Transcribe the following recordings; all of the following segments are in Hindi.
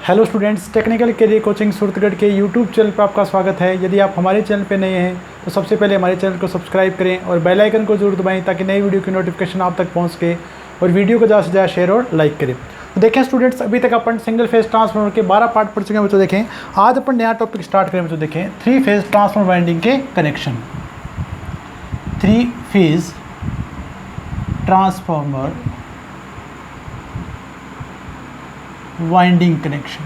Hello students, technical career coaching Suratgarh के यूट्यूब चैनल पर आपका स्वागत है। यदि आप हमारे चैनल पर नए हैं तो सबसे पहले हमारे चैनल को सब्सक्राइब करें और बेल आइकन को जरूर दबाएं ताकि नई वीडियो की नोटिफिकेशन आप तक पहुंच सके और वीडियो को ज़्यादा से ज़्यादा शेयर और लाइक करें। तो देखें स्टूडेंट्स, अभी तक अपन सिंगल फेज ट्रांसफार्मर के 12 पार्ट पढ़ चुके हैं बच्चों। देखें आज अपन नया टॉपिक स्टार्ट करें बच्चों। देखें 3 फेज ट्रांसफार्मर वाइंडिंग के connection. 3 phase transformer winding connection.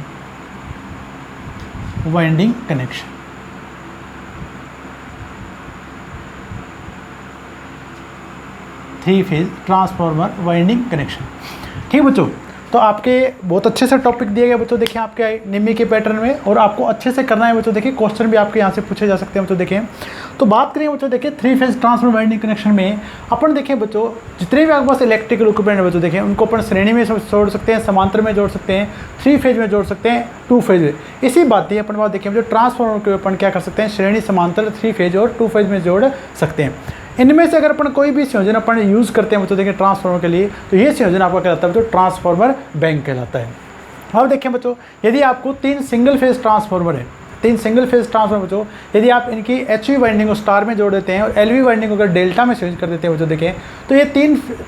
Winding connection 3 phase transformer winding connection. ठीक बच्चों, तो आपके बहुत अच्छे से टॉपिक दिए गए बच्चों। देखिए आपके निम्मी के पैटर्न में, और आपको अच्छे से करना है बच्चों। देखिए क्वेश्चन भी आपके यहाँ से पूछे जा सकते हैं बच्चों। देखें तो बात करें बच्चों, देखिए 3 फेज ट्रांसफार्मर वाइंडिंग कनेक्शन में अपन देखें बच्चों, जितने भी आपके पास इलेक्ट्रिकल इक्विपमेंट है बच्चों, देखें उनको अपन श्रेणी में जोड़ सकते हैं, समांतर में जोड़ सकते हैं, 3 फेज में जोड़ सकते हैं, 2 फेज में। इसी बात अपन बात देखें जो ट्रांसफार्मर को अपन क्या कर सकते हैं, श्रेणी समांतर 3 फेज और 2 फेज में जोड़ सकते हैं। इनमें से अगर अपन कोई भी संयोजन अपन यूज़ करते हैं तो देखिए ट्रांसफार्मर के लिए, तो ये संयोजन आपका कहलाता है बच्चों ट्रांसफार्मर बैंक कहलाता है। अब देखें बच्चों, यदि आपको 3 सिंगल फेज ट्रांसफार्मर है, 3 सिंगल फेज ट्रांसफार्मर बच्चों, यदि आप इनकी एचवी वाइंडिंग को स्टार में जोड़ देते हैं और एलवी वाइंडिंग को अगर डेल्टा में संयोजित कर देते हैं बच्चों, देखें तो ये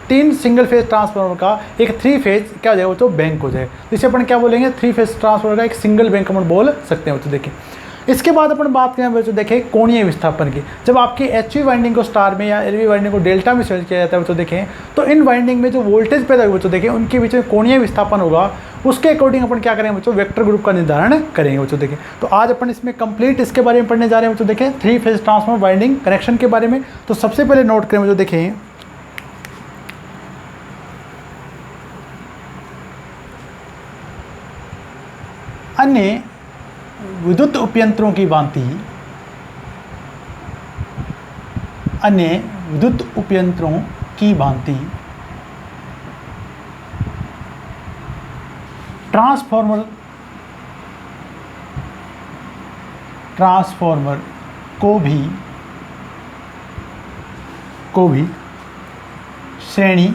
तीन सिंगल फेज ट्रांसफार्मर का एक 3 फेज क्या हो जाएगा बच्चों, बैंक हो जाए। तो इसे अपन क्या बोलेंगे, 3 फेज ट्रांसफार्मर का एक सिंगल बैंक अपन बोल सकते हैं बच्चों। देखें इसके बाद अपन बात करें बच्चों, देखें कोणीय विस्थापन की। जब आपकी एचवी वाइंडिंग को स्टार में या एलवी वाइंडिंग को डेल्टा में संयोजित किया जाता है बच्चों, देखें तो इन वाइंडिंग में जो वोल्टेज पैदा होगा बच्चों, देखें उनके बीच में कोणीय विस्थापन होगा। उसके अकॉर्डिंग अपन क्या करेंगे बच्चों, वेक्टर ग्रुप का निर्धारण करेंगे बच्चों। देखें तो आज अपन इसमें कंप्लीट इसके बारे में पढ़ने जा रहे हैं बच्चों। देखें 3 फेज ट्रांसफार्मर वाइंडिंग कनेक्शन के बारे में। तो सबसे पहले नोट करें बच्चों, देखें अन्य विद्युत उपयंत्रों की भांति, अन्य विद्युत उपयंत्रों की भांति ट्रांसफार्मर को भी श्रेणी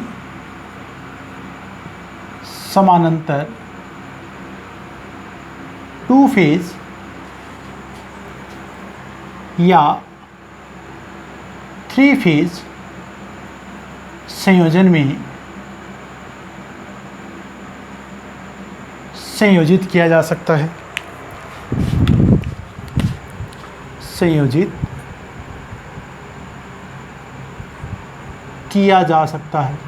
समानांतर 2 फेज या 3 फेज संयोजन में संयोजित किया जा सकता है। संयोजित किया जा सकता है।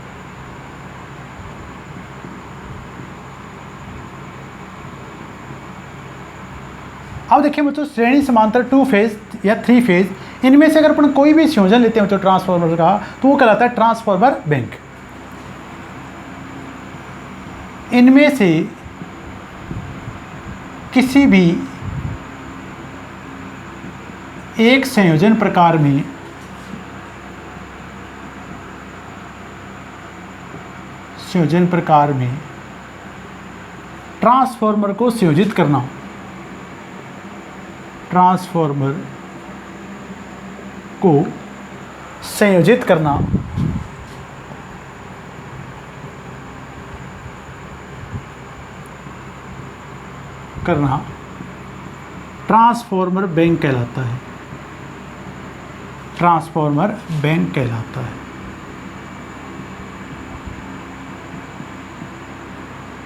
अब देखिए बच्चों, श्रेणी समांतर 2 फेज या 3 फेज, इनमें से अगर अपन कोई भी संयोजन लेते हैं बच्चों ट्रांसफार्मर का, तो वो कहलाता है ट्रांसफार्मर बैंक। इनमें से किसी भी एक संयोजन प्रकार में ट्रांसफार्मर को संयोजित करना, ट्रांसफार्मर को संयोजित करना ट्रांसफार्मर बैंक कहलाता है। ट्रांसफार्मर बैंक कहलाता है।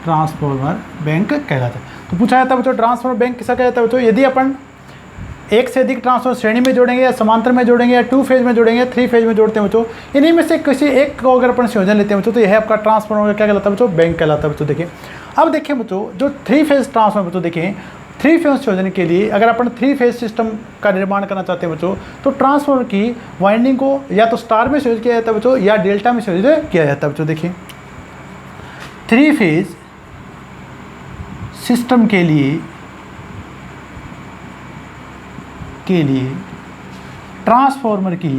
ट्रांसफार्मर बैंक कहलाता है। तो पूछा जाता है बच्चों ट्रांसफार्मर बैंक किसा कहलाता है बच्चों, यदि अपन एक से अधिक ट्रांसफार्मर श्रेणी में जोड़ेंगे या समांतर में जोड़ेंगे या 2 फेज में जोड़ेंगे, 3 फेज में जोड़ते हैं बच्चों, इन्हीं में से किसी एक को अगर अपन संयोजन लेते हैं बच्चों, तो यह आपका ट्रांसफार्मर क्या कहलाता है बच्चों, बैंक कहलाता है बच्चों। देखिए अब देखें बच्चों, जो 3 फेज ट्रांसफार्मर बच्चों, देखें 3 फेज संयोजन के लिए अगर अपन 3 फेज सिस्टम का निर्माण करना चाहते हैं बच्चों, तो ट्रांसफार्मर की वाइंडिंग को या तो स्टार में संयोजित किया जाता है बच्चों या डेल्टा में संयोजित किया जाता है बच्चों। देखिए 3 फेज सिस्टम के लिए ट्रांसफार्मर की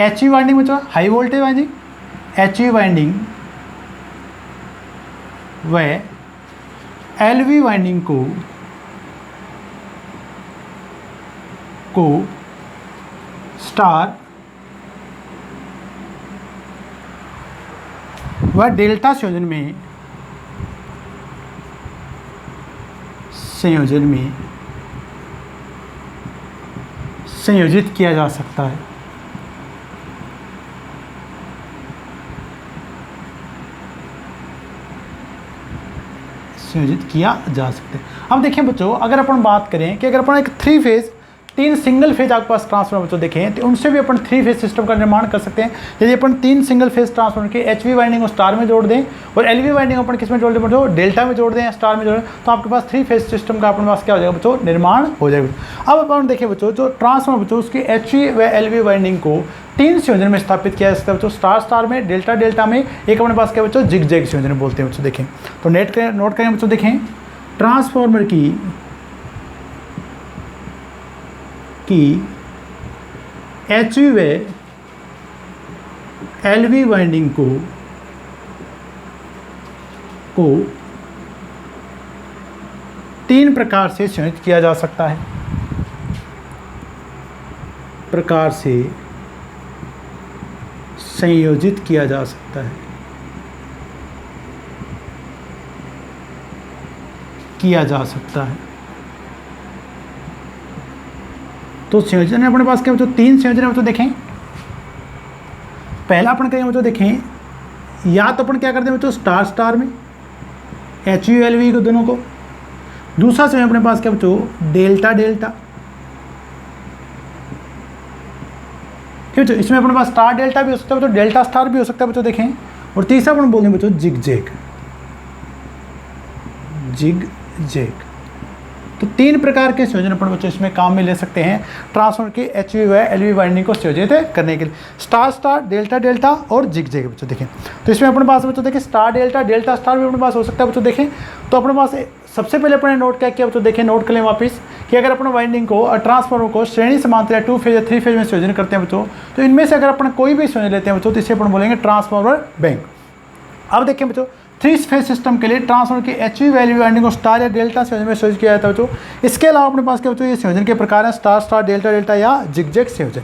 एचवी वाइंडिंग में high voltage winding, HV winding व एलवी वाइंडिंग को स्टार वह डेल्टा संयोजन में संयोजित किया जा सकता है। संयोजित किया जा सकता है। अब देखिए बच्चों, अगर अपन बात करें कि अगर अपन एक 3 फेज 3 सिंगल फेज आपके पास ट्रांसफार्मर बच्चों देखें तो उनसे भी अपन 3 फेज सिस्टम का निर्माण कर सकते हैं। यदि अपन 3 सिंगल फेज ट्रांसफार्मर के HV वाइंडिंग को स्टार में जोड़ दें और LV वाइंडिंग अपन किस में जोड़ दें बच्चों, डेल्टा में जोड़ दें या स्टार में जोड़ दें, तो आपके पास 3 फेज सिस्टम का अपने पास क्या हो जाएगा बच्चों, निर्माण हो जाएगा। अब अपन देखिए बच्चों, जो ट्रांसफार्मर बच्चों उसकी HV व LV वाइंडिंग को 3 संयोजन में स्थापित किया जा सकता है बच्चों, स्टार स्टार में, डेल्टा डेल्टा में, एक अपने पास क्या बच्चों, जिग जैग संयोजन बोलते हैं बच्चों। देखें तो नोट करें बच्चों, देखें ट्रांसफार्मर की HV व LV वाइंडिंग को 3 प्रकार से संयोजित किया जा सकता है। संयोजित किया जा सकता है, तो संयोजन अपने पास क्या बच्चों, 3 संयोजन है बच्चों। देखें पहला अपन करेंगे बच्चों, देखें या तो अपन क्या करते हैं बच्चों, स्टार स्टार में HV LV को दोनों को। दूसरा संयोजन अपने पास क्या बच्चों, डेल्टा डेल्टा, ठीक है। इसमें अपने पास स्टार डेल्टा भी हो सकता है बच्चों, डेल्टा स्टार भी हो सकता है बच्चों। देखें और तीसरा अपन बोलेंगे बच्चों, जिग जैग। तो 3 प्रकार के संयोजन अपन बच्चों इसमें काम में ले सकते हैं ट्रांसफार्मर की HV व LV वाइंडिंग को संयोजित करने के लिए, स्टार स्टार, डेल्टा डेल्टा और जिग जैग बच्चों। देखें तो इसमें अपने पास बच्चों देखें स्टार डेल्टा, डेल्टा स्टार भी अपने पास हो सकता है बच्चों। देखें तो अपने पास सबसे पहले अपने नोट क्या किया बच्चों, देखें नोट कर लें वापस कि अगर अपन वाइंडिंग को और ट्रांसफार्मर को श्रेणी समांतर या 2 फेज या 3 फेज में संयोजन करते हैं बच्चों, तो इनमें से अगर अपन कोई भी संयोजन लेते हैं बच्चों तो इसे अपन बोलेंगे ट्रांसफार्मर बैंक। अब देखें बच्चों, 3 फेज सिस्टम के लिए ट्रांसफार्मर की HV व LV वाइंडिंग को स्टार या डेल्टा संयोजन में संयोजित किया जाता है बच्चों। इसके अलावा अपने पास क्या बच्चों, ये संयोजन के प्रकार हैं स्टार स्टार, डेल्टा डेल्टा या जिग जैग संयोजन।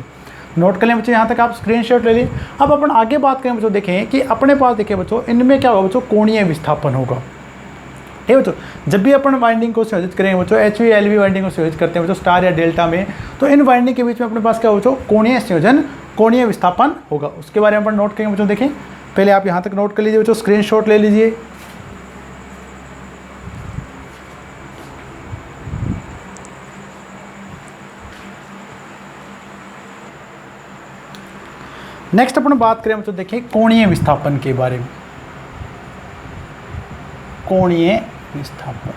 नोट कर लें बच्चों, यहाँ तक आप स्क्रीनशॉट ले लें। अब अपन आगे बात करें बच्चों, देखें कि अपने पास देखें बच्चों, इनमें क्या होगा बच्चों, कोणीय विस्थापन होगा, ठीक है बच्चों। जब भी अपन वाइंडिंग को संयोजित करेंगे बच्चों, HV LV वाइंडिंग को संयोजित करते हैं बच्चों स्टार या डेल्टा में, तो इन वाइंडिंग के बीच में अपने पास क्या होगा बच्चों, कोणीय संयोजन, कोणीय विस्थापन होगा। उसके बारे में अपन नोट करेंगे बच्चों। देखें पहले आप यहाँ तक नोट कर लीजिए बच्चों, स्क्रीनशॉट ले लीजिए। नेक्स्ट अपन बात करें बच्चों, देखिए कोणीय विस्थापन के बारे में। कोणीय विस्थापन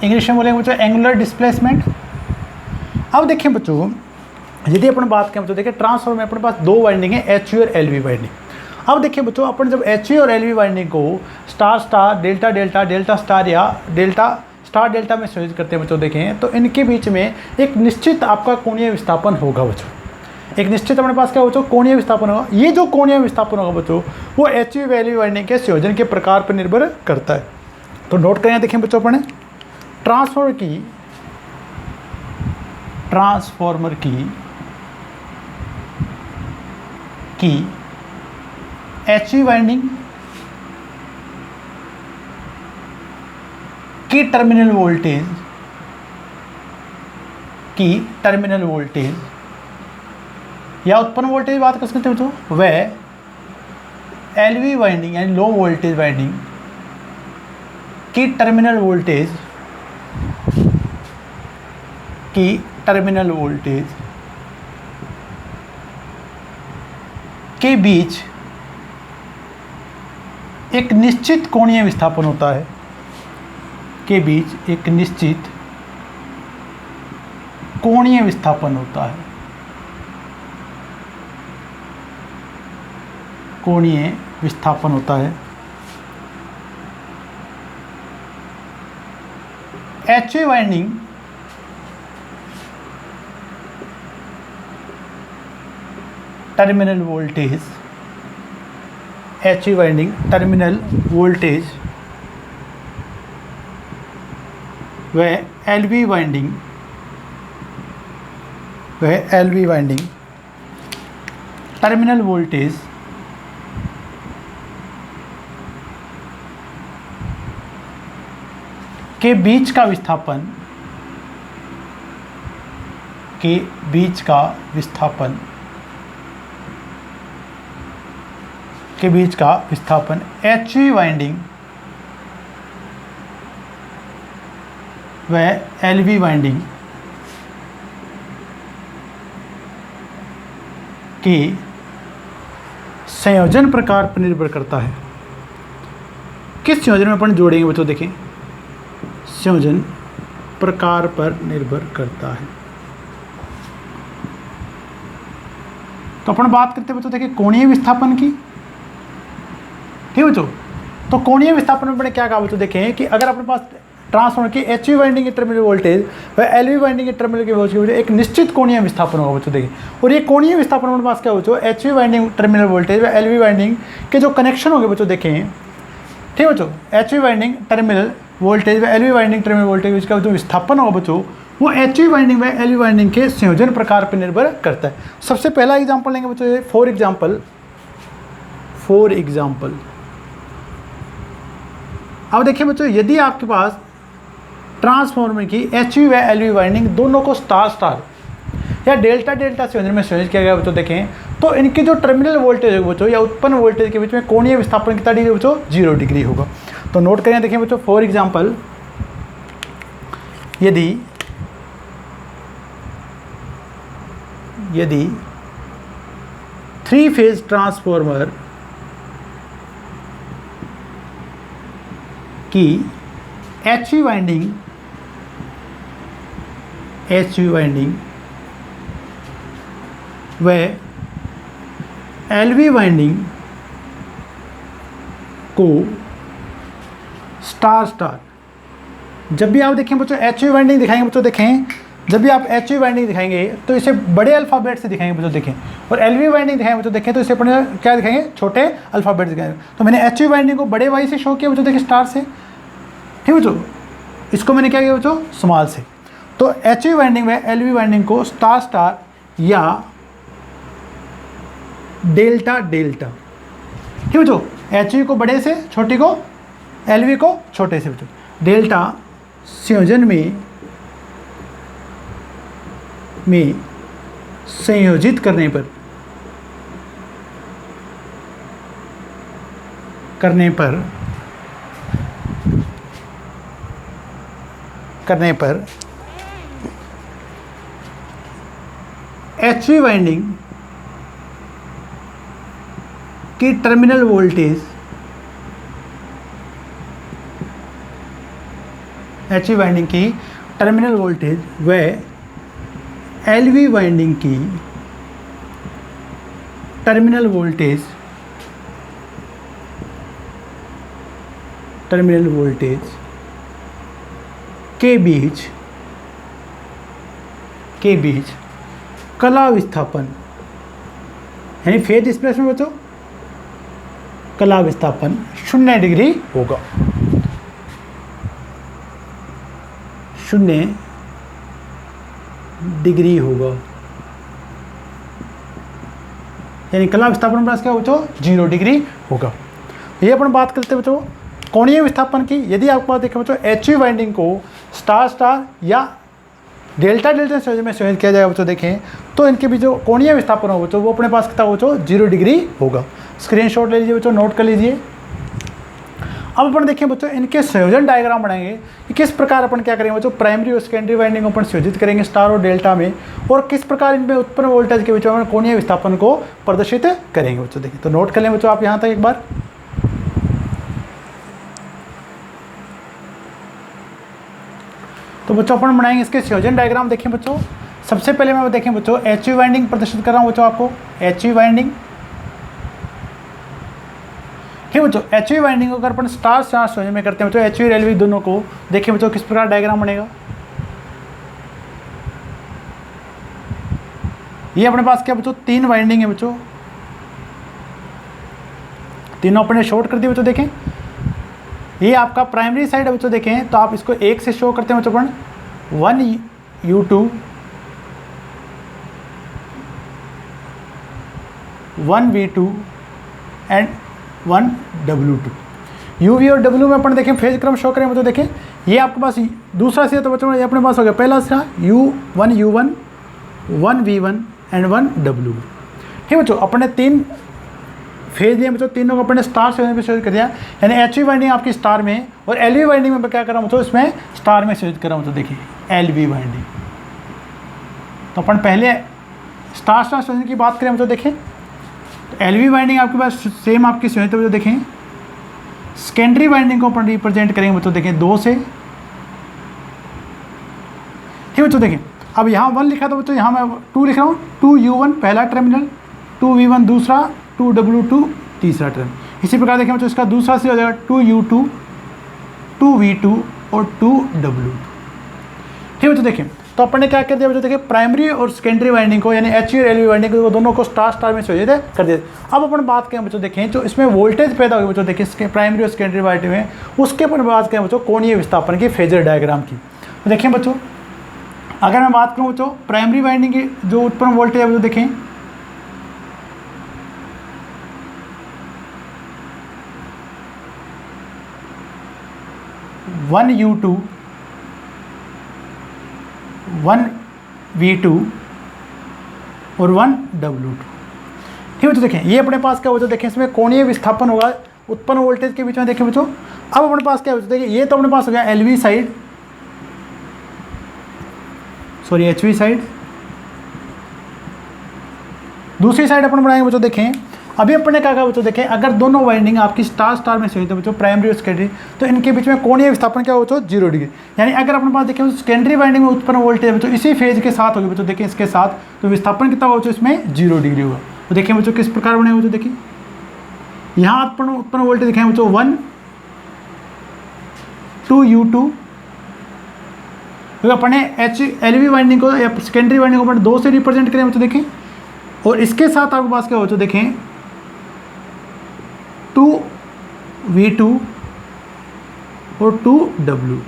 इंग्लिश में बोलेंगे बच्चों एंगुलर डिस्प्लेसमेंट। अब देखिए बच्चों, यदि अपन बात करें बच्चों, देखिए ट्रांसफार्मर में अपने पास 2 वाइंडिंग है, HV और LV वाइंडिंग। अब देखिए बच्चों, अपन जब HV और LV वाइंडिंग को star star, delta delta, delta star या डेल्टा स्टार डेल्टा में संयोजित करते हैं बच्चों, देखें तो इनके बीच में एक निश्चित आपका कोणीय विस्थापन होगा बच्चों। एक निश्चित अपने पास क्या बच्चों, कोणीय विस्थापन होगा। ये जो कोणीय विस्थापन होगा बच्चों, वो HV व LV वाइंडिंग के संयोजन के प्रकार पर निर्भर करता है। तो नोट करें, देखें बच्चों, अपने ट्रांसफार्मर की HV वाइंडिंग की टर्मिनल वोल्टेज या उत्पन्न वोल्टेज बात कर सकते हैं बच्चों, वह LV वाइंडिंग यानी लो वोल्टेज वाइंडिंग की टर्मिनल वोल्टेज के बीच एक निश्चित कोणीय विस्थापन होता है, कोणीय विस्थापन होता है। HV वाइंडिंग टर्मिनल वोल्टेज व LV वाइंडिंग टर्मिनल वोल्टेज के बीच का विस्थापन HV वाइंडिंग व LV वाइंडिंग के संयोजन प्रकार पर निर्भर करता है। किस संयोजन में अपन जोड़ेंगे बच्चों, देखें, संयोजन प्रकार पर निर्भर करता है। तो अपन बात करते हैं बच्चों, देखिए, कोणीय विस्थापन की। ठीक बच्चों, तो कोणीय विस्थापन में मैंने क्या कहा बच्चों, देखें कि अगर अपने पास ट्रांसफार्मर की HV वाइंडिंग के टर्मिनल वोल्टेज व LV वाइंडिंग के टर्मिनल के वोल्टेज एक निश्चित कोणीय विस्थापन होगा बच्चों, देखिए। और ये कोणीय विस्थापन हमारे पास क्या बच्चों, HV वाइंडिंग टर्मिनल वोल्टेज व LV वाइंडिंग के जो कनेक्शन होंगे बच्चों, देखें, ठीक बच्चों, HV वाइंडिंग टर्मिनल वोल्टेज व LV वाइंडिंग टर्मिनल वोल्टेज का जो विस्थापन होगा बच्चों, वो HV वाइंडिंग व LV वाइंडिंग के संयोजन प्रकार पर निर्भर करता है। सबसे पहला एग्जाम्पल लेंगे बच्चों, फॉर एग्जाम्पल अब देखिए बच्चों, यदि आपके पास ट्रांसफार्मर की HV व LV वाइंडिंग दोनों को स्टार स्टार या डेल्टा डेल्टा संयोजन में संयोजित किया गया बच्चों, देखें, तो इनके जो टर्मिनल वोल्टेज है बच्चों या उत्पन्न वोल्टेज के बीच में कोणीय विस्थापन कितना डिग्री बच्चों, 0 डिग्री होगा। तो नोट करें, देखें बच्चों, फॉर एग्जाम्पल, यदि 3 फेज ट्रांसफार्मर की HV वाइंडिंग व LV वाइंडिंग को स्टार स्टार, जब भी आप देखें बच्चों HV वाइंडिंग दिखाएंगे बच्चों, देखें, जब भी आप HV वाइंडिंग दिखाएंगे तो इसे बड़े अल्फ़ाबेट से दिखाएंगे बच्चों, देखें, और LV वाइंडिंग दिखाएंगे बच्चों, देखें, तो इसे अपने क्या दिखाएंगे, छोटे अल्फ़ाबेट दिखाएंगे। तो मैंने HV वाइंडिंग को बड़े वाई से शो किया बच्चों, देखिए, स्टार से, ठीक बच्चों, इसको मैंने क्या किया बच्चों, स्मॉल से। तो HV वाइंडिंग व LV वाइंडिंग को स्टार स्टार या डेल्टा डेल्टा, ठीक बच्चों, HV को बड़े से, छोटी को, LV को छोटे से बच्चों, डेल्टा संयोजन में संयोजित करने पर HV वाइंडिंग की टर्मिनल वोल्टेज व LV वाइंडिंग की टर्मिनल वोल्टेज के बीच कला विस्थापन, यानी फेज डिस्प्लेसमेंट बच्चों, कला विस्थापन 0 डिग्री होगा, 0 डिग्री होगा, यानी कला विस्थापन प्लस क्या बच्चों, 0 डिग्री होगा। ये अपन बात करते हैं बच्चों कोणीय विस्थापन की। यदि आपको देखें बच्चों, HV वाइंडिंग को स्टार स्टार या डेल्टा डेल्टा संयोजन में संयोजित किया जाएगा बच्चों, देखें, तो इनके भी जो कोणीय विस्थापन होगा बच्चों, वो अपने पास कितना होगा बच्चों, 0 डिग्री होगा। स्क्रीनशॉट ले लीजिए बच्चों, नोट कर लीजिए। अब अपन देखें बच्चों, इनके संयोजन डायग्राम बनाएंगे कि किस प्रकार अपन क्या करेंगे बच्चों, प्राइमरी और सेकेंडरी वाइंडिंग अपन संयोजित करेंगे स्टार और डेल्टा में, और किस प्रकार इनमें उत्पन्न वोल्टेज के बीच में कोणीय विस्थापन को प्रदर्शित करेंगे बच्चों। देखिए, तो नोट कर लें बच्चों आप यहाँ तक एक बार। तो बच्चों अपन बनाएंगे इसके संयोजन डायग्राम। देखें बच्चों, सबसे पहले मैं देखें बच्चों HV वाइंडिंग प्रदर्शित कर रहा हूँ बच्चों आपको, HV वाइंडिंग, ठीक बच्चों। HV वाइंडिंग को अगर अपन स्टार स्टार संयोजन में करते हैं बच्चों, HV और LV दोनों को, देखिए बच्चों किस प्रकार डायग्राम बनेगा। ये अपने पास क्या बच्चों, 3 वाइंडिंग है बच्चों, तीनों अपने शॉर्ट कर दिए बच्चों। देखें, ये आपका प्राइमरी साइड है बच्चों, देखें, तो आप इसको 1 से शो करते हैं बच्चों, अपन 1U2 1v2 and 1w2। UV और W में अपन देखें फेज क्रम शो करें बच्चों, देखें ये आपके पास दूसरा सिरा, तो बच्चों ये अपने पास हो गया पहला सिरा U1 1v1 एंड 1w। ठीक बच्चों, अपने 3 फेज दिए बच्चों, तीनों को अपने स्टार से पे शोध कर दिया, यानी HV वाइंडिंग आपकी स्टार में और LV वाइंडिंग में क्या कर रहा हूँ बच्चों, इसमें स्टार में शोध कर रहा हूँ। तो देखिए LV वाइंडिंग, तो अपन पहले स्टार शोधन की बात करें बच्चों, देखें तो LV वाइंडिंग आपके पास सेम आपकी शोधित बच्चों, देखें सेकेंडरी वाइंडिंग को अपन रिप्रेजेंट करेंगे बच्चों, देखें 2 से। ठीक बच्चों, देखें अब यहाँ 1 लिखा था बच्चों, यहाँ मैं 2 लिख रहा हूँ, 2U1 पहला टर्मिनल, 2V1 दूसरा, 2W2 तीसरा टर्म। इसी प्रकार देखें बच्चों इसका दूसरा से हो जाएगा 2U2 2V2 और 2W2। ठीक बच्चों, देखें तो अपन ने क्या कर दिया बच्चों, देखिए प्राइमरी और सेकेंडरी वाइंडिंग को यानी HV और LV वाइंडिंग को दोनों को स्टार में शोधित कर दिया। अब अपन बात करें बच्चों, देखें जो इसमें वोल्टेज पैदा होगी बच्चों, देखिए प्राइमरी और सेकेंडरी वाइंडिंग में, उसके अपन बात करें बच्चों कोणीय विस्थापन की फेजर डायग्राम की। तो देखें बच्चों, अगर मैं बात करूँ बच्चों प्राइमरी वाइंडिंग की जो उत्पन्न वोल्टेज है बच्चों, देखें (1U2 1V2 और 1W2। ठीक है, तो देखें ये अपने पास क्या हो, तो देखें इसमें कोणीय विस्थापन होगा उत्पन्न वोल्टेज के बीच में। देखें बच्चों अब अपने पास क्या हो, देखिए ये तो अपने पास हो गया LV side, sorry HV side. दूसरी साइड अपन बनाएंगे बच्चों, देखें अभी अपन ने क्या कहा बच्चों, देखें अगर दोनों वाइंडिंग आपकी स्टार में शोधित है बच्चों, प्राइमरी और सेकेंडरी, तो इनके बीच में कोणीय विस्थापन क्या हो बच्चों, 0 डिग्री। यानी अगर अपने पास देखें सेकेंडरी वाइंडिंग में उत्पन्न वोल्टेज बच्चों इसी फेज के साथ होगी बच्चों, देखें इसके साथ, तो विस्थापन कितना होगा बच्चों, इसमें 0 डिग्री होगा। तो देखें बच्चों किस प्रकार बने बच्चों, देखिए यहाँ उत्पन्न वोल्टेज देखें बच्चों 1 2U2, तो अपने LV वाइंडिंग को या सेकेंडरी वाइंडिंग को अपन 2 से रिप्रेजेंट करें बच्चों, देखें और इसके साथ आपके पास क्या हो बच्चों, देखें 2V2 और 2W2।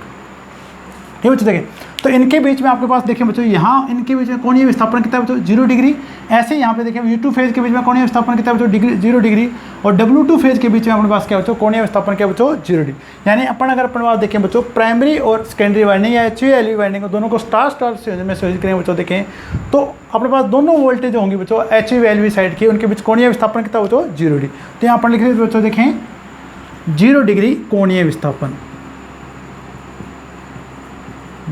ठीक बच्चों, देखें तो इनके बीच में आपके पास देखें बच्चों, यहाँ इनके बीच में कोणीय विस्थापन कितना है बच्चों, 0 डिग्री। ऐसे यहाँ पे देखें V2 फेज के बीच में कोणीय विस्थापन कितना है बच्चों, 0 डिग्री, और W2 फेज के बीच में अपने पास क्या बच्चों, कोणीय विस्थापन क्या बच्चों, 0 डिग्री। यानी अपन अगर अपने पास देखें बच्चों प्राइमरी और सेकेंडरी वाइंडिंग या HV LV वाइंडिंग दोनों को स्टार में शोधित करें बच्चों, देखें तो अपने पास दोनों वोल्टेज होंगी बच्चों HV LV साइड की, उनके बीच कोणीय विस्थापन कितना बच्चों, 0 डिग्री। तो यहाँ अपन लिख रहे बच्चों, देखें 0 डिग्री कोणीय विस्थापन,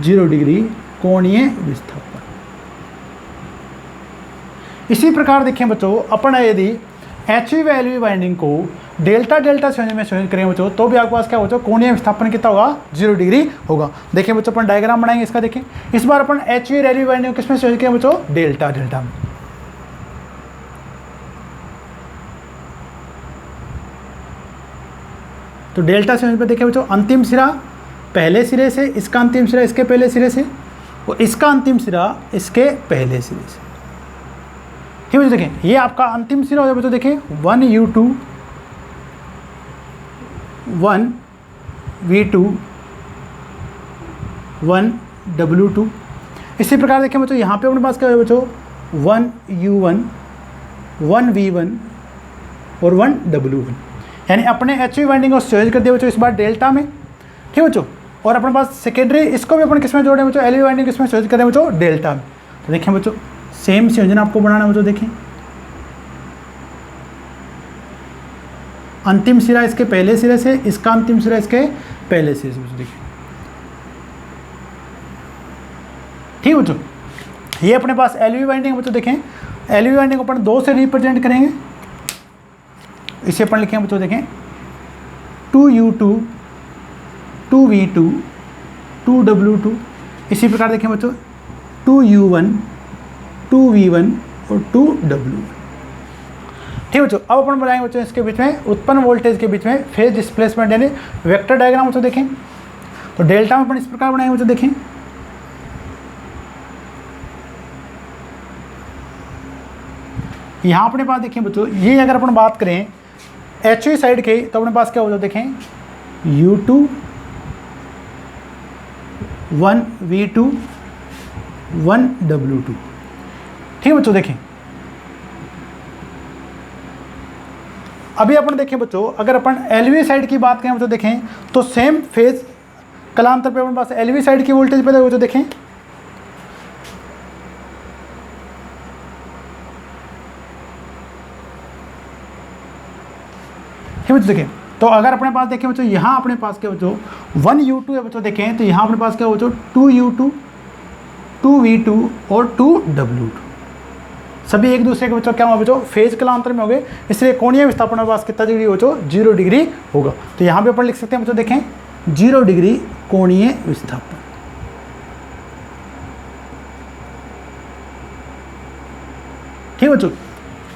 0 डिग्री कोणीय विस्थापन। इसी प्रकार देखें बच्चों अपन यदि HV व LV वाइंडिंग को डेल्टा संयोजन में शोधित करेंगे बच्चों, तो भी आपके पास क्या बच्चों, कोणीय विस्थापन कितना होगा, 0 डिग्री होगा। देखें बच्चों अपन डायग्राम बनाएंगे इसका, देखें इस बार अपन HV और LV वाइंडिंग किसमें शोधित करेंगे बच्चों, डेल्टा में। तो डेल्टा संयोजन पे देखें बच्चों, अंतिम सिरा पहले सिरे से, इसका अंतिम सिरा इसके पहले सिरे से, और इसका अंतिम सिरा इसके पहले सिरे से। ठीक है, देखें ये आपका अंतिम सिरा हो जाए बच्चों, देखें 1U2 1V2 1W2। इसी प्रकार देखें बच्चों यहाँ पे अपने पास क्या है बच्चों, 1U1 1V1 और 1W1। यानी अपने HV वाइंडिंग को शोधित कर दिया बच्चों इस बार डेल्टा में। ठीक है बच्चों, और अपने पास सेकेंडरी इसको भी अपन किसमें जोड़े बच्चों, LV वाइंडिंग किसमें शोधित करें बच्चों, डेल्टा में। तो देखें बच्चों सेम संयोजन आपको बनाना है बच्चों, देखें अंतिम सिरा इसके पहले सिरे से, इसका अंतिम सिरा इसके पहले सिरे से बच्चों, देखिए ठीक बच्चों। ये अपने पास LV वाइंडिंग बच्चों, देखें LV वाइंडिंग को अपन 2 से रिप्रेजेंट करेंगे। इसे अपन लिखेंगे बच्चों, देखें 2U2 2V2 2W2। इसी प्रकार देखें बच्चों 2U1 2V1 और 2W1। ठीक बच्चों, अब अपन बनाएंगे बच्चों इसके बीच में उत्पन्न वोल्टेज के बीच में फेज डिस्प्लेसमेंट यानी वेक्टर डायग्राम बच्चों, देखें तो डेल्टा में अपन इस प्रकार बनाएंगे बच्चों, देखें यहाँ अपने पास देखें बच्चों, ये अगर अपन बात करें HV साइड के, तो अपने पास क्या हो जाए, देखें U2 1V2 1W2। ठीक है बच्चों, देखें अभी अपन देखें बच्चों, अगर अपन LV साइड की बात करें बच्चों देखें, तो सेम फेज कलांतर पे अपने पास LV साइड की वोल्टेज पैदा बच्चों देखें। ठीक बच्चों देखें, तो अगर अपने पास देखें बच्चों, यहाँ अपने पास क्या बच्चों 1U2 है बच्चों देखें, तो यहाँ अपने पास क्या बच्चों 2U2, 2V2 और 2W2, सभी एक दूसरे के बच्चों क्या हुआ बच्चों फेज कलांतर में हो गए, इसलिए कोणीय विस्थापन में पास कितना डिग्री बच्चों 0 डिग्री होगा। तो यहाँ पे अपन लिख सकते हैं बच्चों देखें 0 डिग्री कोणीय विस्थापन। ठीक बच्चों,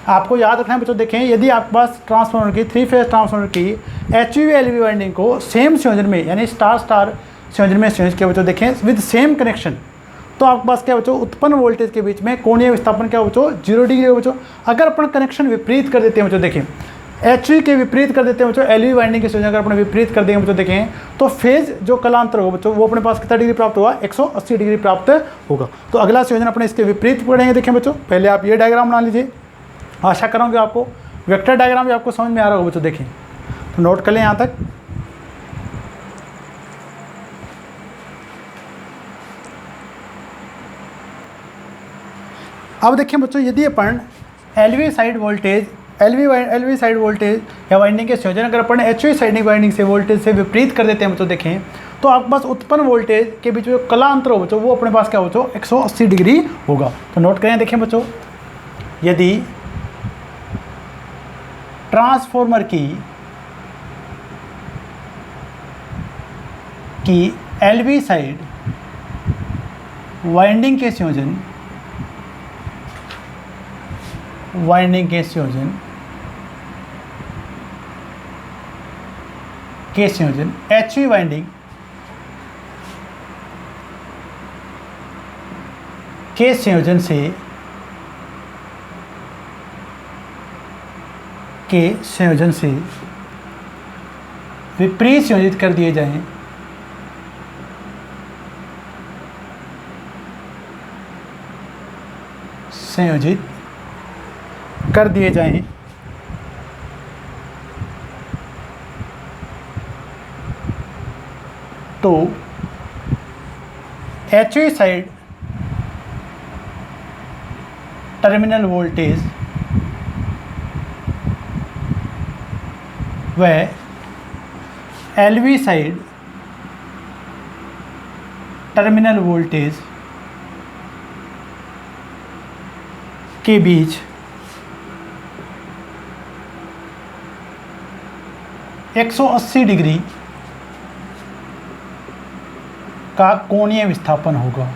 आपको याद रखना है बच्चों देखें, यदि आपके पास ट्रांसफार्मर की 3 फेज ट्रांसफार्मर की HV LV वाइंडिंग को सेम संयोजन में यानी स्टार स्टार संयोजन में संयोजित किया बच्चों देखें विद सेम कनेक्शन, तो आपके पास क्या बच्चों उत्पन्न वोल्टेज के बीच में कोणीय विस्थापन क्या बच्चों 0 डिग्री हो बच्चों। अगर अपन कनेक्शन विपरीत कर देते हैं बच्चों देखें, HV के विपरीत कर देते हैं बच्चों LV वाइंडिंग के संयोजन अगर अपन विपरीत कर देंगे बच्चों देखें, तो फेज जो कलांतर होगा बच्चों वो अपने पास कितना डिग्री प्राप्त होगा 180 डिग्री प्राप्त होगा। तो अगला संयोजन अपने इसके विपरीत पढ़ेंगे। देखें बच्चों, पहले आप ये डायग्राम बना लीजिए, आशा कर रहा हूँ कि आपको वेक्टर डायग्राम भी आपको समझ में आ रहा होगा बच्चों देखें, तो नोट कर लें यहाँ तक। अब देखिए बच्चों, यदि अपन LV साइड वोल्टेज या वाइंडिंग के संयोजन अगर अपन HV साइड वाइंडिंग से वोल्टेज से विपरीत कर देते हैं बच्चों देखें, तो आपके पास उत्पन्न वोल्टेज के बीच में कला अंतर हो बच्चों वो अपने पास क्या हो बच्चों 180 डिग्री होगा। तो नोट करें, देखें बच्चों, यदि ट्रांसफॉर्मर की LV साइड वाइंडिंग के संयोजन HV वाइंडिंग के संयोजन से विपरीत संयोजित कर दिए जाएं, तो HV साइड टर्मिनल वोल्टेज व LV साइड टर्मिनल वोल्टेज के बीच 180 डिग्री का कोणीय विस्थापन होगा।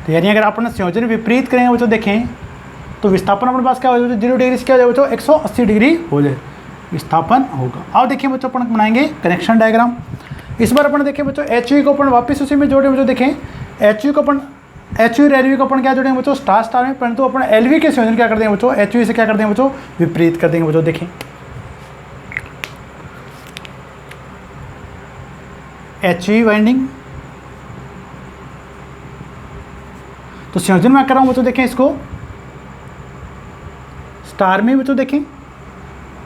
तो यानी अगर अपन संयोजन विपरीत करेंगे बच्चों देखें, तो विस्थापन अपने पास क्या हो जाए 0 डिग्री से क्या हो जाए बच्चों 180 डिग्री हो जाए विस्थापन होगा। अब देखिए बच्चों, अपन बनाएंगे कनेक्शन डायग्राम। इस बार अपन देखें बच्चों HV को अपन वापस उसी में जोड़े बच्चों देखें, HV और LV को अपन क्या जोड़ेंगे बच्चों स्टार स्टार में, परंतु अपन LV के संयोजन क्या कर देंगे बच्चों HV से क्या कर देंगे बच्चों विपरीत कर देंगे बच्चों। देखें HV वाइंडिंग, तो संयोजन मैं कर रहा हूँ बच्चों देखें इसको स्टार में बच्चों देखें,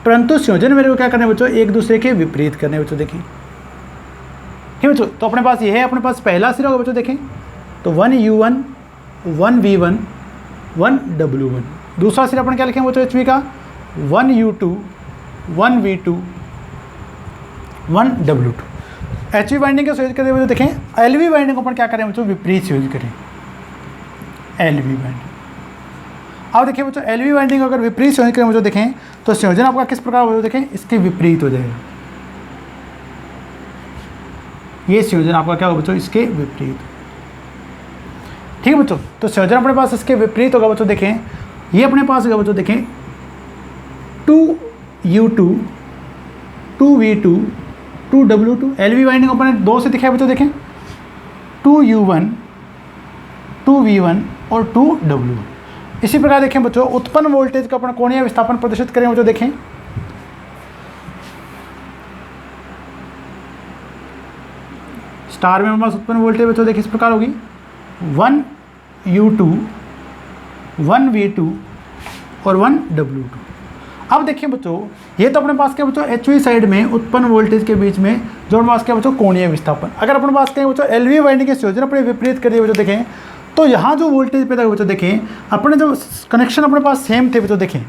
परंतु संयोजन मेरे को क्या करना है बच्चों एक दूसरे के विपरीत करने बच्चों देखें। ठीक बच्चों, तो अपने पास ये है, अपने पास पहला सिरा होगा बच्चों देखें, तो 1U1 1V1 1W1। दूसरा सिरा अपन क्या लिखेंगे बच्चों HV का 1U2 1V2 1W2। HV winding का संयोजित करते हुए देखें, LV वाइंडिंग को अपन क्या करें बच्चों विपरीत संयोजित करें LV वाइंडिंग। अब देखिए बच्चों LV वाइंडिंग अगर विपरीत संयोजित करें बच्चों देखें, तो संयोजन आपका किस प्रकार हो देखें इसके विपरीत हो जाएगा। ये संयोजन आपका क्या होगा बच्चों इसके विपरीत। ठीक है बच्चों, तो संयोजन अपने पास इसके विपरीत होगा बच्चों देखें, ये अपने पास होगा बच्चों देखें 2U2 2V2 2W2। LV winding अपने 2 से दिखाया बच्चों देखें 2U1 2V1 और 2W1। इसी प्रकार देखें बच्चों उत्पन्न वोल्टेज का अपन कोणीय विस्थापन प्रदर्शित करें बच्चों देखें, स्टार में हमारे पास उत्पन्न वोल्टेज बच्चों देखिए इस प्रकार होगी 1U2 1V2 और 1W2। अब देखिए बच्चों, ये तो अपने पास क्या बच्चों HV साइड में उत्पन्न वोल्टेज के बीच में जो अपने पास क्या बच्चों कोणीय विस्थापन। अगर अपने पास क्या बच्चों LV वाइंडिंग के संयोजन अपने विपरीत कर दिए बच्चों देखें, तो यहाँ जो वोल्टेज पैदा हुए बच्चों देखें, अपने जो कनेक्शन अपने पास सेम थे बच्चों देखें,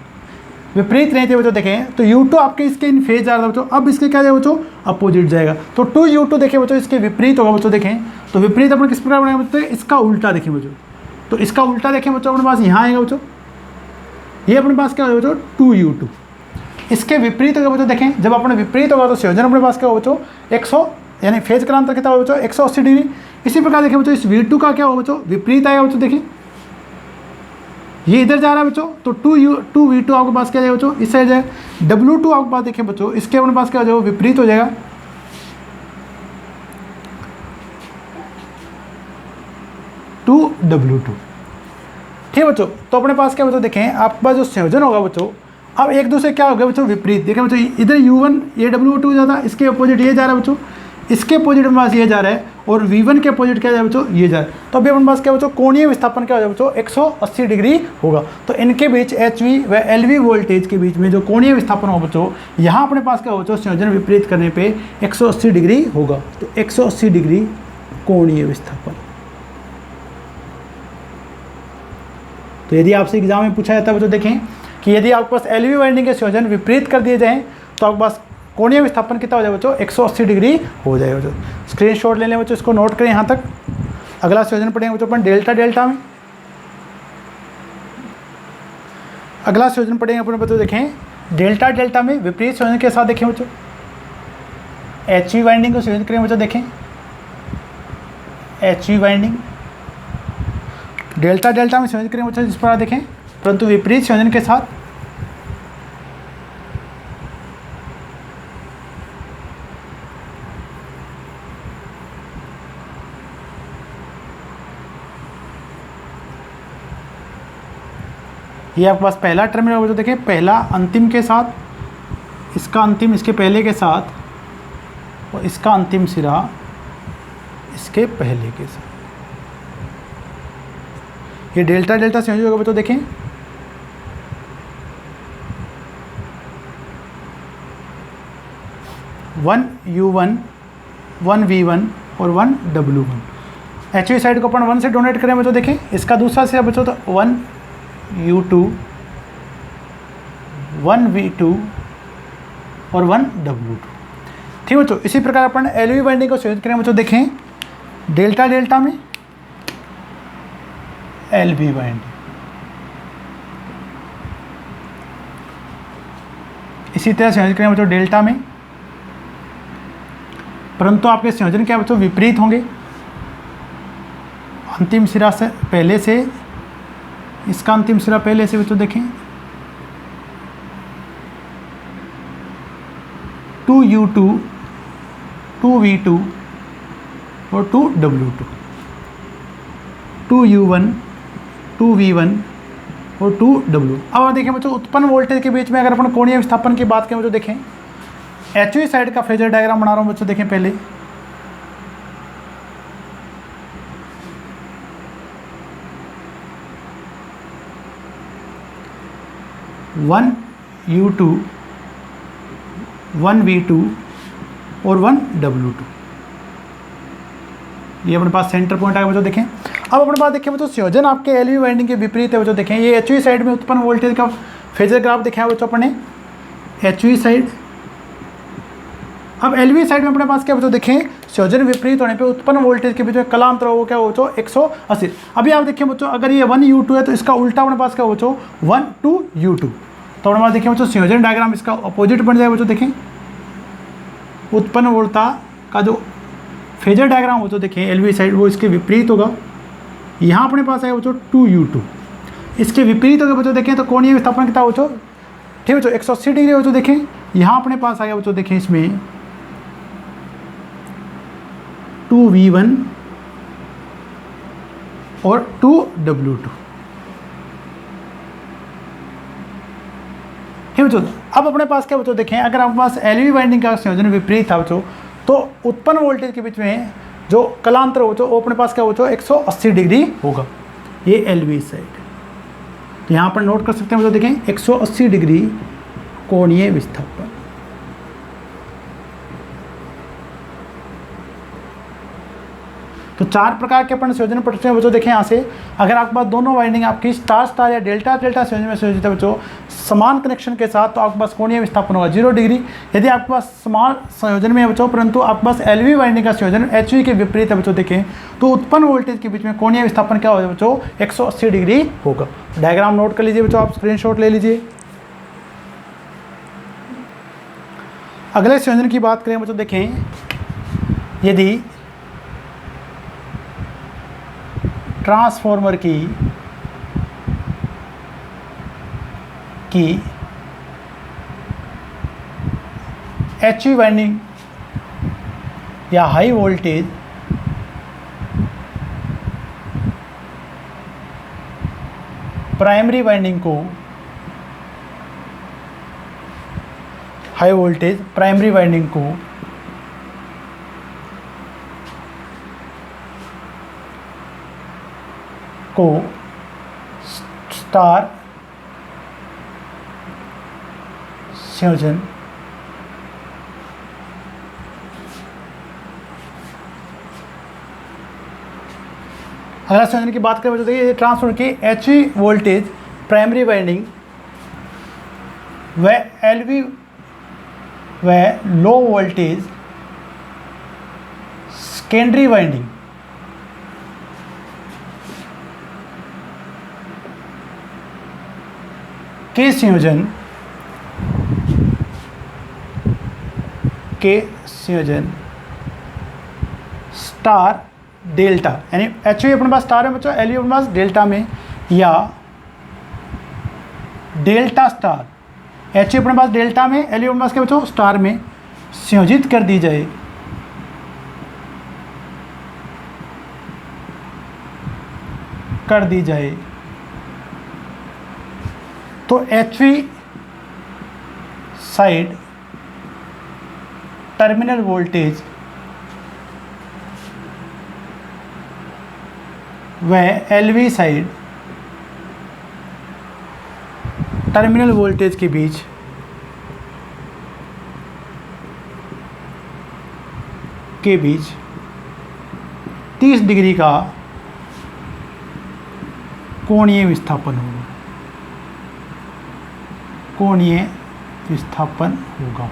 विपरीत नहीं थे बच्चों देखें, तो U2 आपके इसके इन फेज जा रहा था बच्चों, अब इसके क्या जाएगा बच्चों अपोजिट जाएगा, तो 2U2 देखें बच्चों इसके विपरीत होगा बच्चों देखें। तो विपरीत अपने किस प्रकार बनाएंगे बच्चों, इसका उल्टा देखें बच्चों, तो इसका उल्टा देखें बच्चों अपने पास यहाँ आएगा बच्चों, ये अपने पास क्या होगा बच्चों 2U2। इसके विपरीत होगा बच्चों देखें, जब अपने विपरीत होगा तो संयोजन अपने पास क्या होगा बच्चों 100, यानी फेज कालांतर कितना होगा बच्चों 180 डिग्री। इसी प्रकार देखें बच्चों इस V2 का क्या होगा बच्चों विपरीत आएगा बच्चों देखिए, ये इधर जा रहा है बच्चों, तो 2V2 आपके पास क्या जाएगा बच्चों इस साइड जाएगा। W2 आपके पास देखें बच्चों, इसके अपने पास क्या हो जाएगा विपरीत हो जाएगा, 2W2। ठीक है बच्चों, तो अपने पास क्या बच्चों देखें आपके पास जो संयोजन होगा बच्चों, अब एक दूसरे क्या हो गया बच्चों विपरीत। देखें बच्चों इधर U1 ये W2 जाता है, इसके अपोजिट ये जा रहा है बच्चों, इसके अपोजिट में पास ये जा रहा है, और V1 के अपोजिट क्या जाए बच्चों ये जा रहा है। तो अभी अपने पास क्या बच्चों कोणीय विस्थापन क्या हो जाए बच्चों 180 डिग्री होगा। तो इनके बीच HV व LV वोल्टेज के बीच में जो कोणीय विस्थापन होगा बच्चों, यहाँ अपने पास क्या होगा बच्चों संयोजन विपरीत करने पे 180 डिग्री होगा। तो 180 डिग्री कोणीय विस्थापन। तो यदि आपसे एग्जाम में पूछा जाता है बच्चों देखें कि यदि आपके पास LV वाइंडिंग के संयोजन विपरीत कर दिए जाएँ तो आपके पास कोणीय विस्थापन कितना हो जाएगा बच्चों 180 डिग्री हो जाएगा बच्चों। स्क्रीनशॉट ले लें बच्चों, इसको नोट करें यहाँ तक। अगला संयोजन पढ़ेंगे बच्चों अपन डेल्टा डेल्टा में। अगला संयोजन पढ़ेंगे अपन बच्चों देखें डेल्टा डेल्टा में विपरीत संयोजन के साथ देखें बच्चों, HV वाइंडिंग को संयोजन करें बच्चों देखें, HV वाइंडिंग डेल्टा डेल्टा में संयोजन करें बच्चों जिस पर देखें, परंतु विपरीत संयोजन के साथ। ये आपके पास पहला टर्मिनल होगा, तो देखिए पहला अंतिम के साथ, इसका अंतिम इसके पहले के साथ, और इसका अंतिम सिरा इसके पहले के साथ। ये डेल्टा डेल्टा संयोजन होगा बच्चों देखें, वन U1 1V1 और 1W1। HV साइड को अपन 1 से डोनेट करें बच्चों देखें, इसका दूसरा सिरा बच्चों तो 1U2 1V2 और 1W2। ठीक है बच्चों, इसी प्रकार अपन LV वाइंडिंग को संयोजित करें बच्चों देखें डेल्टा डेल्टा में LV वाइंडिंग, इसी तरह संयोजित करें बच्चों डेल्टा में, परंतु आपके संयोजन क्या बच्चों विपरीत होंगे। अंतिम सिरा से पहले से, इसका अंतिम सिरा पहले से बच्चों देखें, 2U2 2V2 और 2W2, 2U1 2V1 और 2W। अब देखें बच्चों उत्पन्न वोल्टेज के बीच में अगर अपन कोणीय विस्थापन की बात करें बच्चों देखें, HV साइड का फेजर डायग्राम बना रहा हूँ बच्चों देखें पहले। वन U2 1V2 और 1W2, ये अपने पास सेंटर पॉइंट आएगा बच्चों देखें। अब अपने पास देखें बच्चों संयोजन आपके LV वाइंडिंग के विपरीत है बच्चों देखें, ये HV साइड में उत्पन्न वोल्टेज का फेजर ग्राफ देखा है बच्चों अपन ने, HV साइड। अब LV साइड में अपने पास क्या बच्चों देखें संयोजन विपरीत होने पे उत्पन्न वोल्टेज के बीच में कलांतर हो क्या हो बच्चों 180। अभी आप देखिए बच्चों अगर ये 1U2 है तो इसका उल्टा अपने पास क्या हो बच्चों 1-2U2। तो अपने पास देखिए बच्चों संयोजन डायग्राम इसका अपोजिट बन जाएगा बच्चों देखें, उत्पन्न वोल्टा का जो फेजर डायग्राम हो तो देखें LV साइड वो इसके विपरीत होगा। यहाँ अपने पास आएगा बच्चों 2U2, इसके विपरीत होगा बच्चों देखें तो कोणीय विस्थापन कितना बच्चों, ठीक है बच्चों 180 डिग्री बच्चों देखें। यहाँ अपने पास आएगा बच्चों देखें इसमें 2V1 और 2W2। ठीक है बच्चों, अब अपने पास क्या बच्चों देखें अगर आपके पास LV वाइंडिंग का संयोजन विपरीत था बच्चों तो उत्पन्न वोल्टेज के बीच में जो कलांतर हो बच्चों वो अपने पास क्या बच्चों 180 डिग्री होगा। ये LV साइड, यहाँ पर नोट कर सकते हैं बच्चों, देखें 180 डिग्री कोणीय विस्थापन। तो 4 प्रकार के अपन संयोजन पढ़ते हैं बच्चों। देखें यहाँ से, अगर आपके पास दोनों वाइंडिंग आपकी स्टार स्टार या डेल्टा डेल्टा संयोजन में संयोजित है बच्चों, समान कनेक्शन के साथ, तो आपके पास कोणीय विस्थापन होगा 0 डिग्री। यदि आपके पास समान संयोजन में है बच्चों, परंतु आपके पास एलवी वाइंडिंग का संयोजन एचवी के विपरीत है बच्चों, देखें तो उत्पन्न वोल्टेज के बीच में कोणीय विस्थापन क्या होगा बच्चों, 180 डिग्री होगा। डायग्राम नोट कर लीजिए बच्चों, आप स्क्रीनशॉट ले लीजिए। अगले संयोजन की बात करें बच्चों, देखें यदि ट्रांसफॉर्मर की एचवी वाइंडिंग या हाई वोल्टेज प्राइमरी वाइंडिंग को स्टार संयोजन अगला संयोजन की बात करें बच्चों, देखिए ट्रांसफार्मर की एचवी वोल्टेज प्राइमरी वाइंडिंग व एलवी व लो वोल्टेज सेकेंडरी वाइंडिंग के संयोजन स्टार डेल्टा, यानी एचवी अपने पास स्टार है बच्चों, एलवी अपने पास डेल्टा में, या डेल्टा स्टार, एचवी अपने पास डेल्टा में, एलवी अपने पास क्या बच्चों स्टार में संयोजित कर दी जाए तो एचवी साइड टर्मिनल वोल्टेज व एलवी साइड टर्मिनल वोल्टेज के बीच के बीच 30 डिग्री का कोणीय विस्थापन होगा, कोणीय विस्थापन होगा।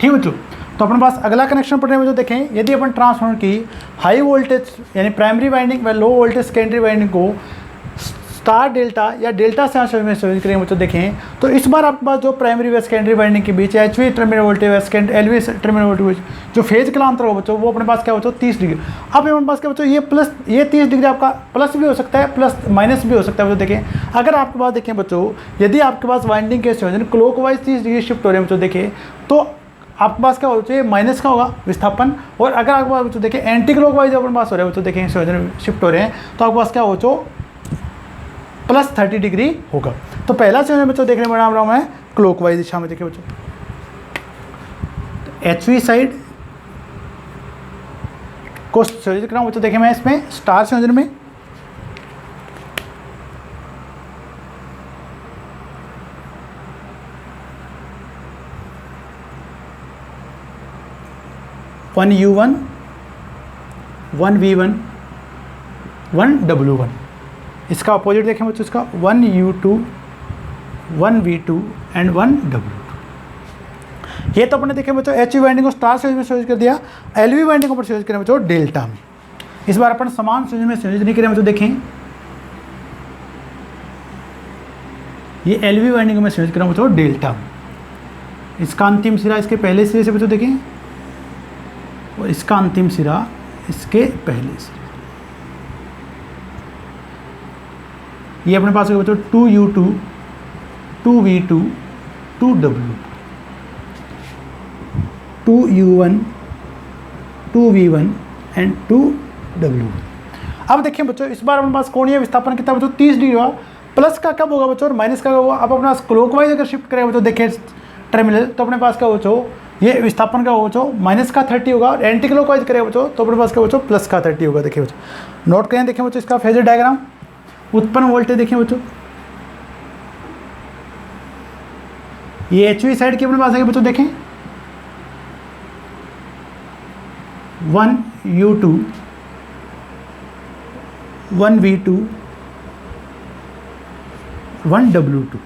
ठीक बच्चों, तो अपने पास अगला कनेक्शन पढ़ने में जो देखें, यदि अपन ट्रांसफार्मर की हाई वोल्टेज यानी प्राइमरी वाइंडिंग व लो वोल्टेज सेकेंडरी वाइंडिंग को स्टार डेल्टा या डेल्टा से संयोजित करेंगे बच्चों, देखें तो इस बार आपके पास जो प्राइमरी व सेकेंडरी वाइंडिंग के बीच एचवी टर्मिनल वोल्टेज व सेकेंड एलवी टर्मिनल वोल्टेज जो फेज कालांतर हो बच्चों, वो अपने पास क्या बच्चों 30 डिग्री। अब अपने पास क्या बच्चों ये 30 डिग्री आपका प्लस भी हो सकता है, प्लस माइनस भी हो सकता है बच्चों। देखें अगर आपके पास देखें बच्चों, यदि आपके पास वाइंडिंग के संयोजन क्लॉकवाइज 30 डिग्री शिफ्ट हो रहे हैं बच्चों, देखें तो आपके पास क्या होना चाहिए माइनस का होगा विस्थापन, और अगर आपके पास बच्चों देखें एंटी क्लॉकवाइज अपने पास हो रहे हैं बच्चों, देखें संयोजन शिफ्ट हो रहे हैं, तो आपके पास क्या हो बच्चों प्लस 30 डिग्री होगा। तो पहला संयोजन बच्चों देखने में बना रहा हूँ मैं क्लॉकवाइज दिशा में। देखिए बच्चों एचवी साइड को संयोजित कर रहा हूँ बच्चों, देखें मैं इसमें स्टार संयोजन में वन U1 1 V1 1 W1, इसका अपोजिट देखें बच्चों, इसका 1 U2 1 V2 एंड 1 W2। ये तो अपने देखें बच्चों एचवी वाइंडिंग को स्टार संयोजन में संयोजित कर दिया, एलवी वाइंडिंग को संयोजित करें बच्चों डेल्टा में। इस बार अपन समान संयोजन में संयोजित नहीं करें बच्चों, देखें ये एलवी वाइंडिंग में संयोजित करें बच्चों डेल्टा में। इसका अंतिम सिरा इसके पहले सिरे से बच्चों देखें, और इसका अंतिम सिरा इसके पहले सिरे। ये अपने पास बच्चों 2 U2 2 V2 2 W, 2 U1 2 V1 and 2 W1। अब देखिए बच्चों इस बार अपने पास कोणीय विस्थापन कितना बच्चों 30 डिग्री हुआ, प्लस का कब होगा बच्चों और माइनस का होगा। अब अपने पास क्लॉकवाइज अगर शिफ्ट करें बच्चों, देखें टर्मिनल, तो अपने पास क्या बच्चों ये विस्थापन का बच्चों माइनस का 30 होगा, और एंटी क्लॉकवाइज करेगा बच्चों तो अपने पास क्या बच्चों प्लस का 30 होगा। देखिए बच्चों नोट करें, देखिए बच्चों इसका फेजर डायग्राम, उत्पन्न वोल्टेज देखिए बच्चों, ये एचवी साइड की अपने पास है बच्चों, देखें 1U2 1V2 1W2।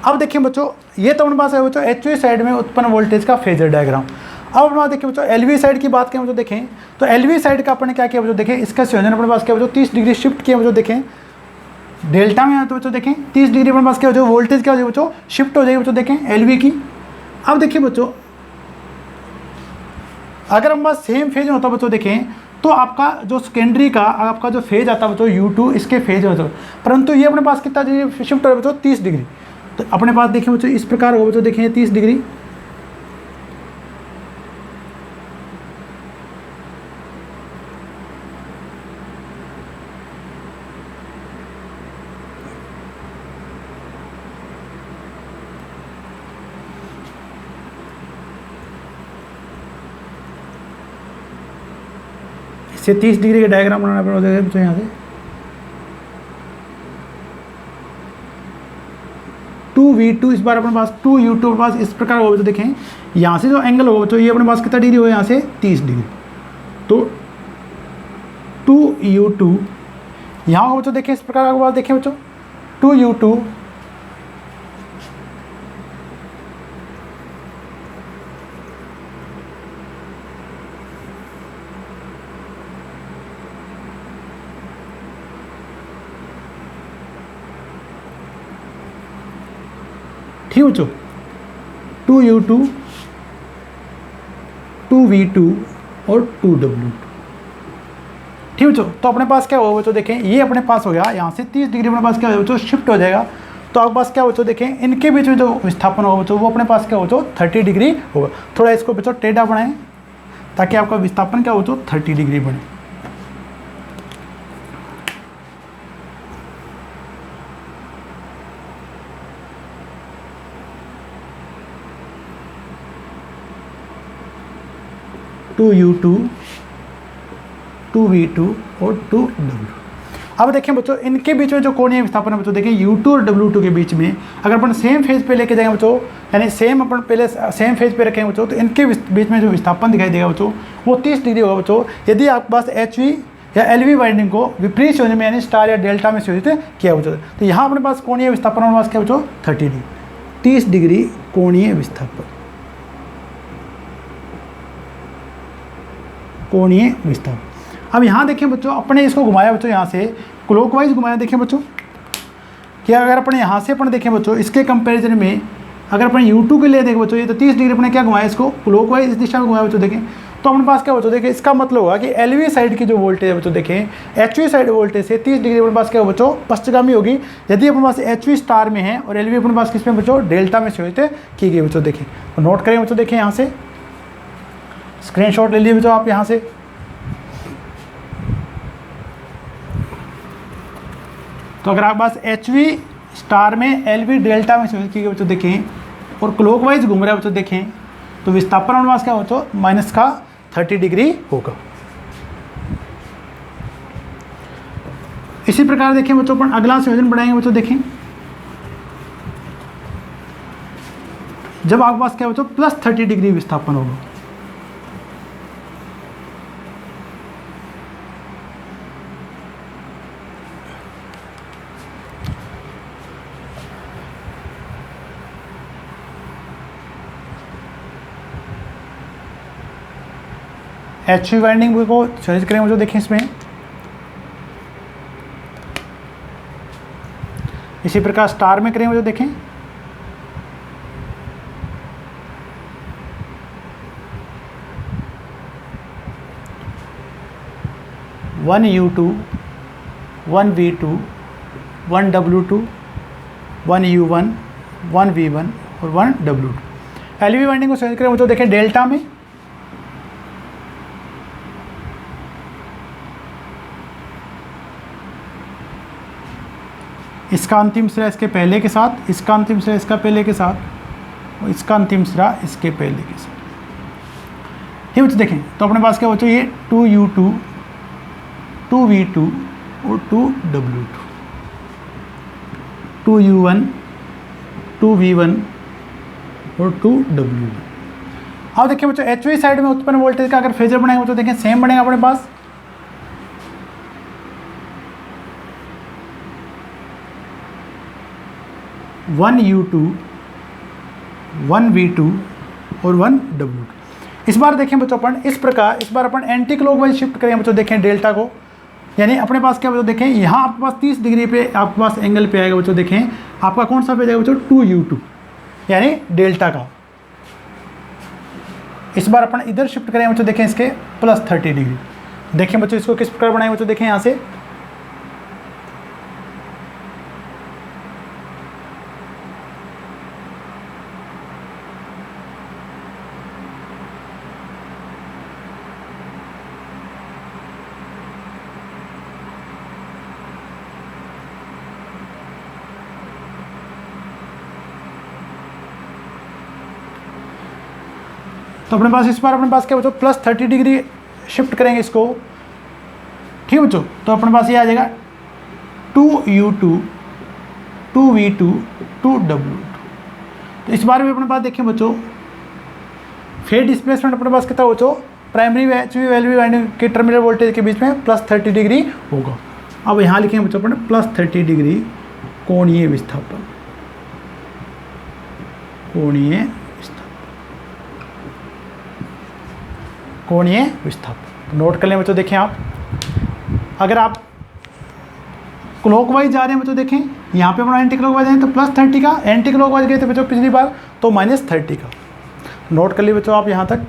अब देखिए बच्चों ये तो अपने पास है बच्चों एचवी साइड में उत्पन्न वोल्टेज का फेजर डायग्राम। अब अपने पास देखिए बच्चों एलवी साइड की बात करें बच्चों, देखें तो एलवी साइड का अपने क्या किया बच्चों, देखें इसका संयोजन अपने पास क्या बच्चों 30 डिग्री शिफ्ट किया बच्चों, देखें डेल्टा में तो बच्चों देखें 30 डिग्री अपने पास क्या हो जाए वोल्टेज क्या हो जाए बच्चों शिफ्ट हो जाएगी बच्चों, देखें एलवी की। अब देखिए बच्चों अगर हमारे पास सेम फेज होता बच्चों, देखें तो आपका जो सेकेंडरी का आपका जो फेज आता बच्चों U2 इसके फेज होता, परंतु ये अपने पास कितना डिग्री शिफ्ट हो रहा है बच्चों 30 डिग्री। तो अपने पास देखिए बच्चों इस प्रकार होगा बच्चों, देखें 30 डिग्री, इससे 30 डिग्री का डायग्राम बनाना पड़ेगा बच्चों यहाँ से 2V2 इस बार अपने पास 2U2 अपने पास इस प्रकार होगा बच्चों, देखें यहाँ से जो एंगल होगा बच्चों ये अपने पास कितना डिग्री होगा यहाँ से 30 डिग्री। तो 2U2 यहाँ होगा बच्चों, देखें इस प्रकार आपके पास, देखें बच्चों 2U2 ठीक बच्चों 2U2 2V2 और 2W2 ठीक बच्चों। तो अपने पास क्या होगा बच्चों, देखें ये अपने पास हो गया यहाँ से 30 डिग्री अपने पास क्या हो बच्चों शिफ्ट हो जाएगा। तो आपके पास क्या बच्चों, देखें इनके बीच में जो विस्थापन होगा बच्चों वो अपने पास क्या हो बच्चों 30 डिग्री होगा। थोड़ा इसको बच्चों टेढ़ा बनाएं ताकि आपका विस्थापन क्या हो बच्चों 30 डिग्री बने। टू U2 2V2 और 2W। अब देखें बच्चों इनके बीच में जो कोणीय विस्थापन है बच्चों, देखें U2 और W2 के बीच में अगर अपन सेम फेज पे लेके जाएंगे बच्चों, यानी सेम अपन पहले सेम फेज पे रखेंगे बच्चों, तो इनके बीच में जो विस्थापन दिखाई देगा बच्चों वो 30 डिग्री होगा बच्चों। यदि आपके पास HV या LV वाइंडिंग को विपरीत संयोजन में यानी स्टार या डेल्टा में संयोजित किया बच्चों, तो यहाँ अपने पास कोणीय विस्थापन हमारे पास क्या बच्चों 30 डिग्री 30 डिग्री कोणीय विस्थापन, कोणीय विस्थापन। अब यहाँ देखें बच्चों अपने इसको घुमाया बच्चों, यहाँ से क्लॉकवाइज घुमाया, देखें बच्चों क्या अगर अपने यहाँ से अपन देखें बच्चों इसके कंपैरिजन में अगर अपन U2 के लिए देखें बच्चों ये तो 30 डिग्री अपने क्या घुमाया इसको क्लॉकवाइज इस दिशा में घुमाया बच्चों, देखें तो अपने पास क्या बच्चों देखें इसका मतलब होगा कि LV साइड की जो वोल्टेज है बच्चों, देखें HV साइड वोल्टेज से 30 डिग्री अपने पास क्या बच्चों पश्चगामी होगी। यदि अपने पास HV स्टार में है और LV अपने पास किस में बच्चों डेल्टा में संयोजित की गई बच्चों, देखें तो नोट करें बच्चों, देखें यहाँ से स्क्रीनशॉट ले लीजिए बच्चों आप यहाँ से। तो अगर आपके पास HV स्टार में LV डेल्टा में संयोजित की गई बच्चों, देखें और क्लॉकवाइज घूम रहा है बच्चों, देखें तो विस्थापन हमारे पास क्या बच्चों माइनस का 30 डिग्री होगा। इसी प्रकार देखें बच्चों अपन अगला संयोजन बढ़ाएंगे बच्चों, देखें जब आपके पास क्या बच्चों प्लस 30 डिग्री विस्थापन होगा। HV वाइंडिंग को सर्च करें मुझे, देखें इसमें इसी प्रकार स्टार में करें मुझे, देखें one U2 1V2 1W2 1U1 1V1 और 1W2। LV वाइंडिंग को सर्च करें मुझे, देखें डेल्टा में इसका अंतिम सिरा इसके पहले के साथ, इसका अंतिम सिरा इसका पहले के साथ, और इसका अंतिम सिरा इसके पहले के साथ। ये बच्चों देखें तो अपने पास क्या बच्चों, ये 2u2 2v2 और 2w2, 2u1 2v1 और 2w1। अब देखिए बच्चों एच वी साइड में उत्पन्न वोल्टेज का अगर फेजर बनाएंगे तो देखें सेम बनेगा अपने पास। वन u2 1v2 और 1w2। इस बार देखें बच्चों अपन इस प्रकार, इस बार अपन एंटी क्लॉकवाइज शिफ्ट करेंगे बच्चों। देखें डेल्टा को, यानी अपने पास क्या बच्चों देखें यहाँ आपके पास 30 डिग्री पे आपके पास एंगल पे आएगा बच्चों। देखें आपका कौन सा पे जाएगा बच्चों, 2u2 यानी डेल्टा का। इस बार अपन इधर शिफ्ट करेंगे बच्चों। देखें इसके +30 डिग्री। देखें बच्चों इसको किस प्रकार बनाएंगे बच्चों। देखें यहाँ से तो अपने पास इस बार अपने पास क्या बच्चों +30 डिग्री शिफ्ट करेंगे इसको। ठीक है बच्चों, तो अपने पास ये आ जाएगा 2u2 2v2 2w2। तो इस बार भी अपने पास देखें बच्चों फेज डिस्प्लेसमेंट अपने पास कितना बच्चों, प्राइमरी एचवी वैल्यू वाइंडिंग के टर्मिनल वोल्टेज के बीच में +30 डिग्री होगा। अब यहाँ लिखेंगे बच्चों अपने +30 डिग्री कोणीय विस्थापन, कोणीय विस्थापन नोट कर लें बच्चों। देखें आप अगर आप क्लॉकवाइज जा रहे हैं बच्चों, देखें यहाँ पे अपना एंटी क्लॉकवाइज हैं तो +30 का, एंटी क्लॉकवाइज गए थे बच्चों पिछली बार तो -30 का। नोट कर लिए बच्चों आप यहाँ तक।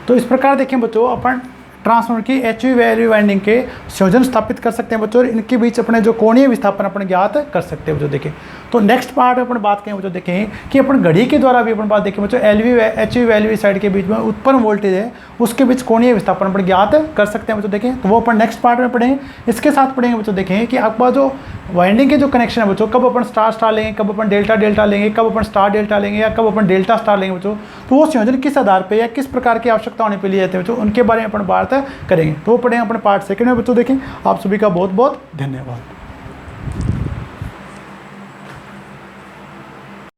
तो इस प्रकार देखें बच्चों अपन ट्रांसफार्मर की एचवी वैल्यू वाइंडिंग के संयोजन स्थापित कर सकते हैं बच्चों, और इनके बीच अपने जो कोणीय विस्थापन अपन ज्ञात कर सकते हैं बच्चों। देखें तो नेक्स्ट पार्ट में अपन बात करें बच्चों। देखें कि अपन घड़ी के द्वारा भी अपन बात देखें बच्चों एचवी वैल्यू साइड के बीच में उत्पन्न वोल्टेज है उसके बीच कोणीय विस्थापन अपन ज्ञात कर सकते हैं बच्चों। देखें तो वो अपन नेक्स्ट पार्ट में पढ़ेंगे। इसके साथ पढ़ेंगे बच्चों देखें कि आपका जो वाइंडिंग के जो कनेक्शन है बच्चों, कब अपन स्टार लेंगे, कब अपन डेल्टा लेंगे, कब अपन स्टार डेल्टा लेंगे या कब अपन डेल्टा स्टार लेंगे बच्चों। तो वो संयोजन किस आधार पर या किस प्रकार की आवश्यकता होने पर लिए जाते हैं बच्चों, उनके बारे में अपन बात करेंगे। तो वो पढ़ेंगे अपने पार्ट सेकंड में बच्चों। देखें आप सभी का बहुत बहुत धन्यवाद।